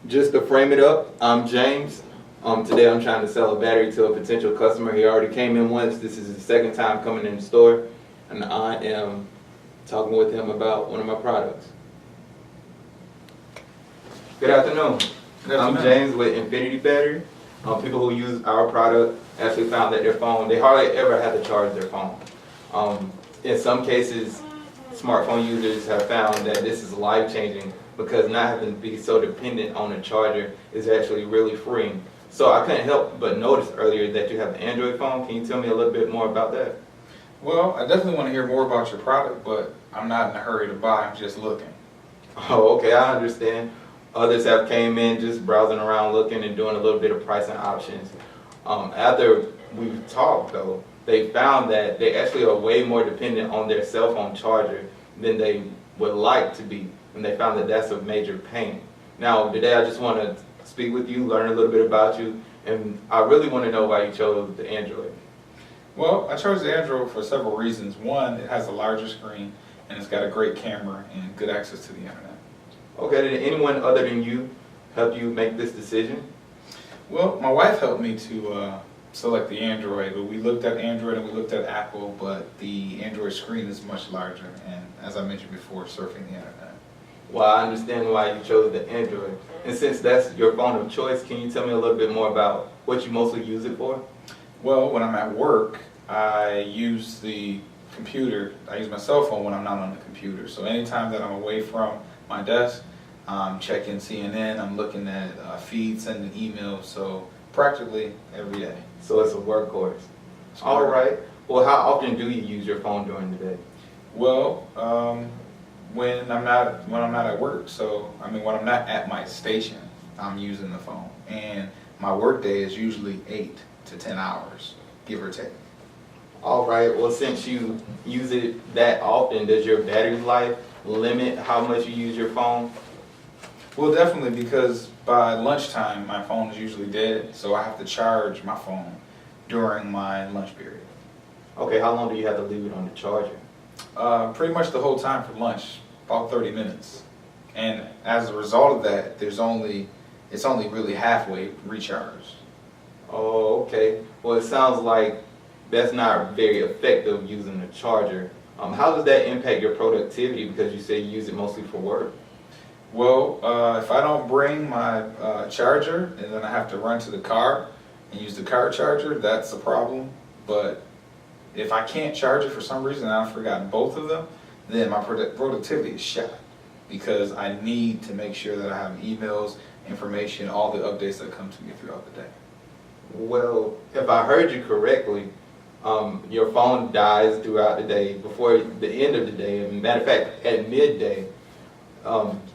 Just to frame it up, I'm James. Today I'm trying to sell a battery to a potential customer. He already came in once. This is his second time coming in the store, and I am talking with him about one of my products. Good afternoon. Good I'm afternoon. James with Infinity Battery. People who use our product actually found that their phone, they hardly ever have to charge their phone. In some cases, smartphone users have found that this is life-changing because not having to be so dependent on a charger is actually really freeing. So I couldn't help but notice earlier that you have an Android phone. Can you tell me a little bit more about that? Well, I definitely want to hear more about your product, but I'm not in a hurry to buy. I'm just looking. Oh, okay, I understand. Others have came in just browsing around looking and doing a little bit of pricing options. After we've talked though, they found that they actually are way more dependent on their cell phone charger than they would like to be. And they found that that's a major pain. Now, today I just want to speak with you, learn a little bit about you, and I really want to know why you chose the Android. Well, I chose the Android for several reasons. One, it has a larger screen, and it's got a great camera and good access to the internet. Okay, did anyone other than you help you make this decision? Well, my wife helped me to select the Android, but we looked at Android and we looked at Apple, but the Android screen is much larger, and as I mentioned before, surfing the internet. Well, I understand why you chose the Android. And since that's your phone of choice, can you tell me a little bit more about what you mostly use it for? Well, when I'm at work, I use the computer. I use my cell phone when I'm not on the computer. So anytime that I'm away from my desk, I'm checking CNN, I'm looking at feeds, sending emails, so practically every day. So it's a workhorse. All right. Well, how often do you use your phone during the day? Well, when I'm not at work, so when I'm not at my station, I'm using the phone, and my work day is usually 8 to 10 hours, give or take. All right. Well, since you use it that often, does your battery life limit how much you use your phone? Well, definitely, because by lunchtime my phone is usually dead, so I have to charge my phone during my lunch period. Okay. How long do you have to leave it on the charger? Pretty much the whole time for lunch, about 30 minutes. And as a result of that, it's only really halfway recharged. Oh, okay. Well, it sounds like that's not very effective using the charger. How does that impact your productivity? Because you say you use it mostly for work. Well, if I don't bring my charger and then I have to run to the car and use the car charger, that's a problem. But if I can't charge it for some reason and I've forgotten both of them, then my productivity is shot, because I need to make sure that I have emails, information, all the updates that come to me throughout the day. Well, if I heard you correctly, your phone dies throughout the day before the end of the day. As a matter of fact, at midday,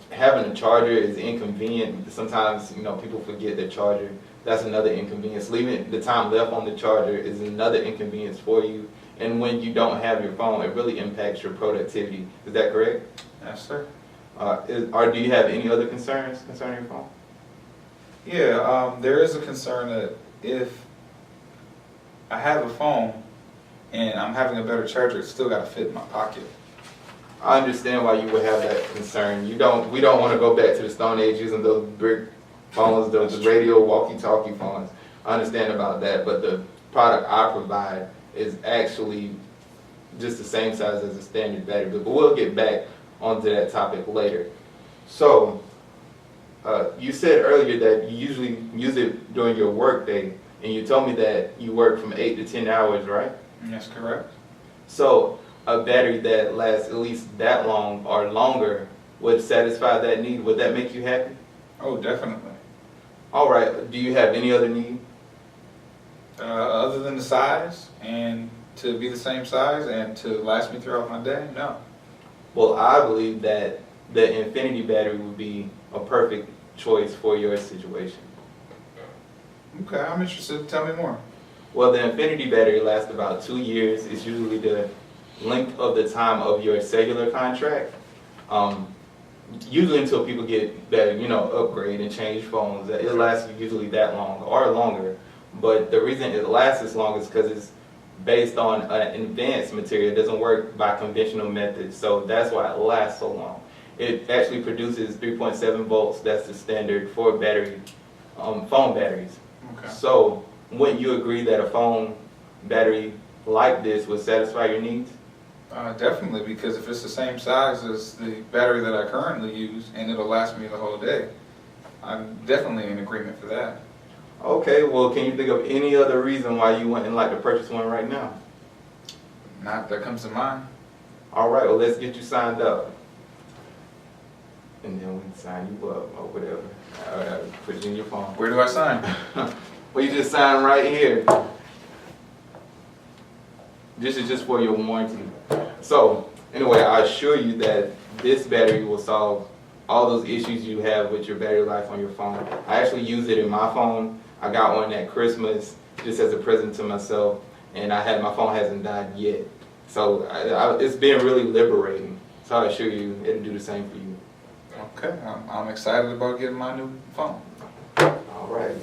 having a charger is inconvenient. Sometimes, people forget their charger. That's another inconvenience. Leaving the time left on the charger is another inconvenience for you. And when you don't have your phone, it really impacts your productivity. Is that correct? Yes, sir. Do you have any other concerns concerning your phone? Yeah, there is a concern that if I have a phone and I'm having a better charger, it's still got to fit in my pocket. I understand why you would have that concern. We don't want to go back to the Stone Age using those brick phones, those radio walkie-talkie phones. I understand about that, but the product I provide is actually just the same size as a standard battery. But we'll get back onto that topic later. So, you said earlier that you usually use it during your work day, and you told me that you work from 8 to 10 hours, right? That's correct. So, a battery that lasts at least that long or longer would satisfy that need. Would that make you happy? Oh, definitely. All right. Do you have any other need? Other than the size, and to be the same size and to last me throughout my day, no. Well, I believe that the Infinity battery would be a perfect choice for your situation. Okay, I'm interested. Tell me more. Well, the Infinity battery lasts about 2 years. It's usually the length of the time of your cellular contract. Usually until people get that, upgrade and change phones, it lasts usually that long or longer. But the reason it lasts as long is because it's based on an advanced material. It doesn't work by conventional methods, so that's why it lasts so long. it actually produces 3.7 volts. That's the standard for battery, phone batteries. Okay. So, wouldn't you agree that a phone battery like this would satisfy your needs? Definitely, because if it's the same size as the battery that I currently use and it'll last me the whole day, I'm definitely in agreement for that. Okay, well, can you think of any other reason why you wouldn't like to purchase one right now? Not that comes to mind. All right, well, let's get you signed up. And then we can sign you up or whatever. Put it in your phone. Where do I sign? Well, you just sign right here. This is just for your warranty. So, anyway, I assure you that this battery will solve all those issues you have with your battery life on your phone. I actually use it in my phone. I got one at Christmas just as a present to myself, and my phone hasn't died yet. So it's been really liberating. So I assure you, it'll do the same for you. Okay, I'm excited about getting my new phone. All right.